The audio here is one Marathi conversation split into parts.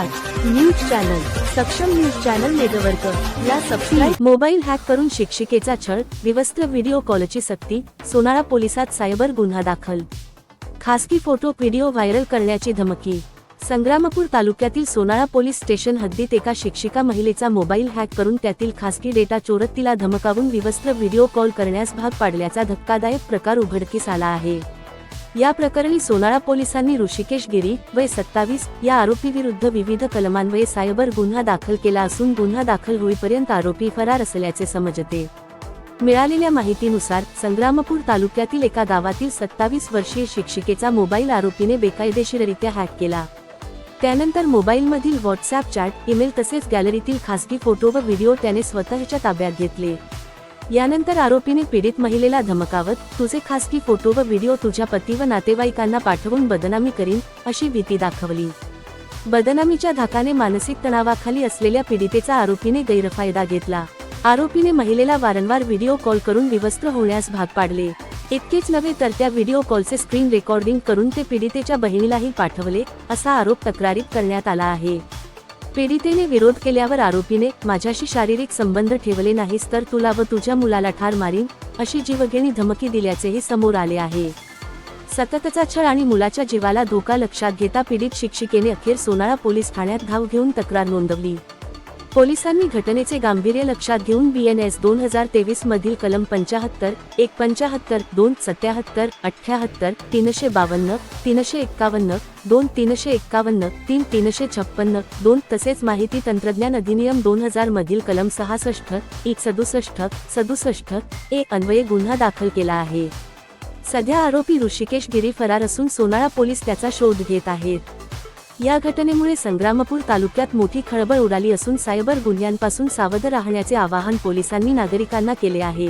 नमस्कार, न्यूज चॅनल सक्षम न्यूज चॅनल नेटवर्क ला सबस्क्राइब। मोबाईल हॅक करून शिक्षिकेचा छळ, विवस्त्र व्हिडिओ कॉलची सक्ती, सोनाळा पोलिसात सायबर गुन्हा दाखल। खासगी फोटो व्हिडिओ व्हायरल करण्याची धमकी। संग्रामपूर तालुक्यातील सोनाळा पोलीस स्टेशन हद्दीत एका शिक्षिका महिलेचा मोबाईल हॅक करून त्यातील खासगी डेटा चोरत तिला धमकावून विवस्त्र व्हिडिओ कॉल करण्यास भाग पाडल्याचा धक्कादायक प्रकार उघडकीस आला आहे। या प्रकरणी सोनाळा पोलिसांनी ऋषिकेश गिरी वय 27 या आरोपीविरुद्ध विविध कलमान्वये सायबर गुन्हा दाखल केला असून गुन्हा दाखल होईपर्यंत आरोपी फरार असल्याचे समजते। मिळालेल्या माहितीनुसार संग्रामपूर तालुक्यातील एका गावातील 27 वर्षीय शिक्षिकेचा मोबाईल आरोपीने बेकायदेशीररित्या हॅक केला। त्यानंतर मोबाईलमधील व्हॉट्सअॅप चॅट, ईमेल तसेच गॅलरीतील खासगी फोटो व व्हिडिओ त्याने स्वतःच्या ताब्यात घेतले। यानंतर आरोपीने पीडित महिलेला धमकावत, तुझे खासगी फोटो व व्हिडिओ तुझ्या पती व नातेवाईकांना पाठवून बदनामी करीन अशी भीती दाखवली। बदनामीच्या धाकाने मानसिक तणावाखाली असलेल्या पीडितेचा आरोपीने गैरफायदा घेतला। आरोपीने महिलेला वारंवार व्हिडिओ कॉल करून विवस्त्र होण्यास भाग पाडले। इतकेच नव्हे तर त्या व्हिडिओ कॉलचे स्क्रीन रेकॉर्डिंग करून ते पीडितेच्या बहिणीलाही पाठवले असा आरोप तक्रारीत करण्यात आला आहे। पीडितेने विरोध केल्यावर आरोपीने, माझ्याशी शारीरिक संबंध ठेवले नाहीस तर तुला व तुझ्या मुलाला ठार मारीन अशी जीवघेणी धमकी दिल्याचेही समोर आले आहे। सततचा छळ आणि मुलाच्या जीवाला धोका लक्षात घेता पीडित शिक्षिकेने अखेर सोनाळा पोलीस ठाण्यात धाव घेऊन तक्रार नोंदवली। पोलिसांनी घटनेचे गांभीर्य लक्षात घेऊन BNS 2023 मधील कलम 75, 175, 277, 78, 352, 351, 2, 351, 3, 356, 2 तसेच माहिती तंत्रज्ञान अधिनियम 2000 मधील कलम 66, 67, 67 ए अन्वये गुन्हा दाखल केला आहे। सध्या आरोपी ऋषिकेश गिरी फरार असून सोनाळा पोलीस त्याचा शोध घेत आहेत। या घटनेमुळे संग्रामपूर तालुक्यात मोठी खळबळ उडाली असून सायबर गुन्ह्यांपासून सावध राहण्याचे आवाहन पोलिसांनी नागरिकांना केले आहे।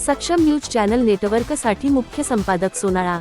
सक्षम न्यूज चॅनल नेटवर्कसाठी मुख्य संपादक सोनाळा।